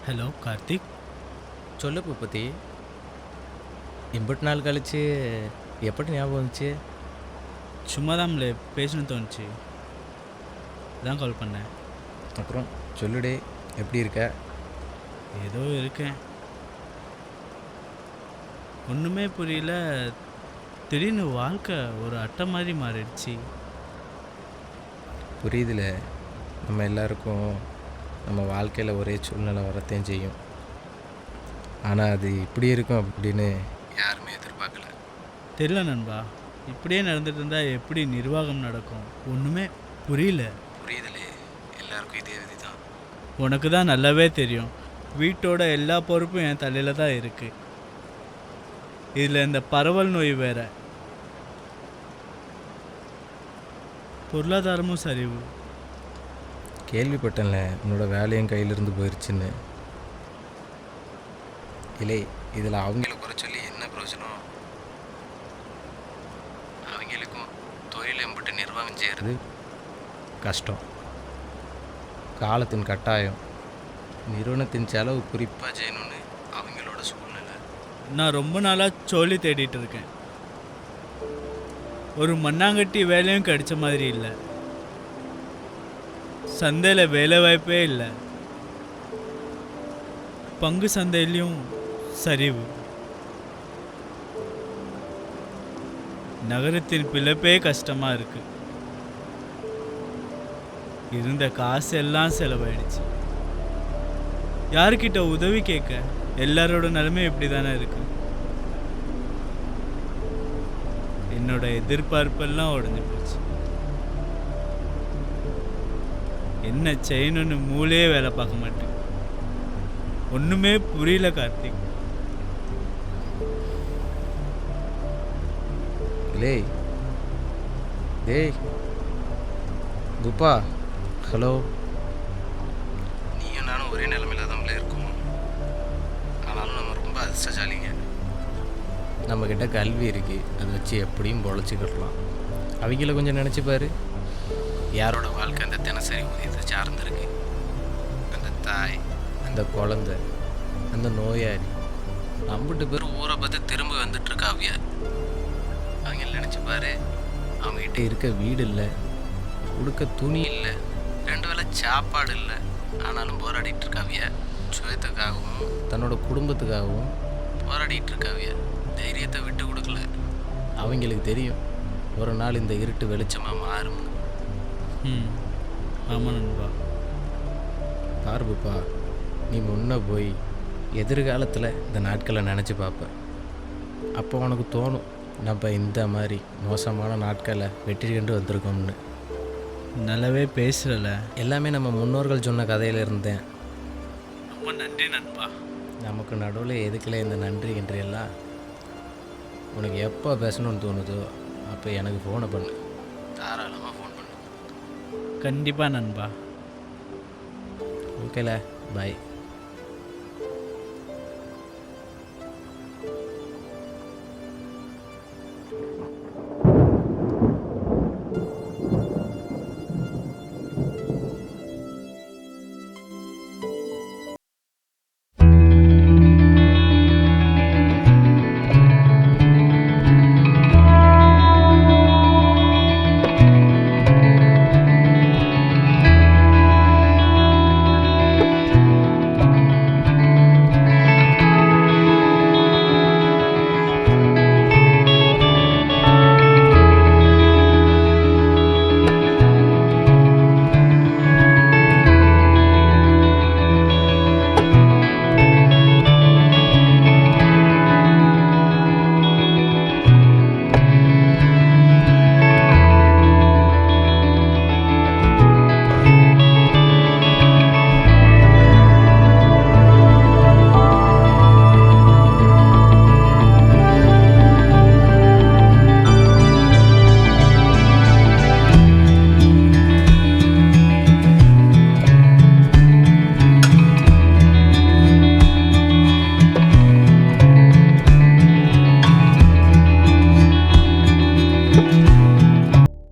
Hello Karthik. சொல்லு பூபதி. இம்புட்டு நாள் கழிச்சு எப்படி ஞாபகம் வந்துச்சு? சும்மா தான்ல பேசணும்னு தோணுச்சு, தான் கால் பண்ணேன். அப்புறம் சொல்லுடே, எப்படி இருக்க? ஏதோ இருக்கேன், ஒன்றுமே புரியல. திடீர்னு வாழ்க்கை ஒரு அட்டை மாதிரி மாறிடுச்சு. புரியுதுல, நம்ம எல்லாருக்கும் நம்ம வாழ்க்கையில் ஒரே சூழ்நிலை வரத்தையும் செய்யும். ஆனால் அது இப்படி இருக்கும் அப்படின்னு யாருமே எதிர்பார்க்கல. தெரியல நண்பா, இப்படியே நடந்துட்டு இருந்தால் எப்படி நிர்வாகம் நடக்கும்? ஒன்றுமே புரியல. புரியுதுலே, எல்லாருக்கும் இதே விதி தான். உனக்கு தான் நல்லாவே தெரியும், வீட்டோட எல்லா பொறுப்பும் என் தலையில் தான் இருக்குது. இதில் இந்த பரவல் நோய் வேற, பொருளாதாரமும் சரிவு. கேள்விப்பட்டேன்ல உன்னோட வேலையும் கையிலிருந்து போயிடுச்சுன்னு. இல்லை, இதில் அவங்கள குறை சொல்லி என்ன பிரயோஜனம்? அவங்களுக்கும் தொழில் எம்பிட்டு நிர்வாகம் செய்கிறது கஷ்டம். காலத்தின் கட்டாயம், நிறுவனத்தின் செலவு குறிப்பாக செய்யணும்னு அவங்களோட சூழ்நிலை. நான் ரொம்ப நாளாக சொல்லி தேடிட்டு இருக்கேன். ஒரு மண்ணாங்கட்டி வேலையும் கிடைச்ச மாதிரி இல்லை. சந்தையில் வேலை வாய்ப்பே இல்லை. பங்கு சந்தையிலையும் சரிவு. நகரத்தின் பிழைப்பே கஷ்டமாக இருக்கு. இருந்த காசு எல்லாம் செலவாயிடுச்சு. யாருக்கிட்ட உதவி கேட்க? எல்லாரோட நிலைமை இப்படி தானே இருக்கு. என்னோட எதிர்பார்ப்பெல்லாம் உடஞ்சி போச்சு. என்ன செய்யணும்னு மூளையே வேலை பார்க்க மாட்டேன். ஒன்றுமே புரியல கார்த்திக். டேய் டேய் குப்பா, ஹலோ. நீயும் நானும் ஒரே நிலைமையில தான் இருக்கோம். ஆனாலும் நம்ம ரொம்ப அதிர்ஷ்டசாலிங்க. நம்மக்கிட்ட கல்வி இருக்குது, அதை வச்சு எப்படியும் பொழைச்சிக்கிடலாம். அவங்கள கொஞ்சம் நினச்சிப்பாரு, யாரோட வாழ்க்கை அந்த தினசரி ஊதியத்தை சார்ந்திருக்கு. அந்த தாய், அந்த குழந்தை, அந்த நோயாளி, அம்பிட்டு பேர் ஊரை பார்த்து திரும்ப வந்துட்டுருக்காவியா. அவங்கள நினச்சிப்பாரு, அவங்ககிட்ட இருக்க வீடு இல்லை, உடுக்க துணி இல்லை, 2 வேளை சாப்பாடு இல்லை, ஆனாலும் போராடிட்டு இருக்காவியா. சுயத்துக்காகவும் தன்னோட குடும்பத்துக்காகவும் போராடிட்டு இருக்காவியா. தைரியத்தை விட்டு கொடுக்கல. அவங்களுக்கு தெரியும் ஒரு நாள் இந்த இருட்டு வெளிச்சமாக மாறும். ஆமாம் நண்பா. பார்ப்புப்பா, நீ முன்னே போய் எதிர்காலத்தில் இந்த நாட்களை நினச்சி பார்ப்ப. அப்போ உனக்கு தோணும், நம்ம இந்த மாதிரி மோசமான நாட்களை வெற்றி கண்டு வந்திருக்கோம்னு. நல்லாவே பேசுகிறல. எல்லாமே நம்ம முன்னோர்கள் சொன்ன கதையில் இருந்தேன். ரொம்ப நன்றி நண்பா. நமக்கு நடுவில் எதுக்குல இந்த நன்றி என்றெல்லாம். உனக்கு எப்போ பேசணும்னு தோணுதோ அப்போ எனக்கு ஃபோனை பண்ணு, தாராளமாக ஃபோன் பண்ணு. கண்டிப்பாக நண்பா. ஓகேல, பாய்.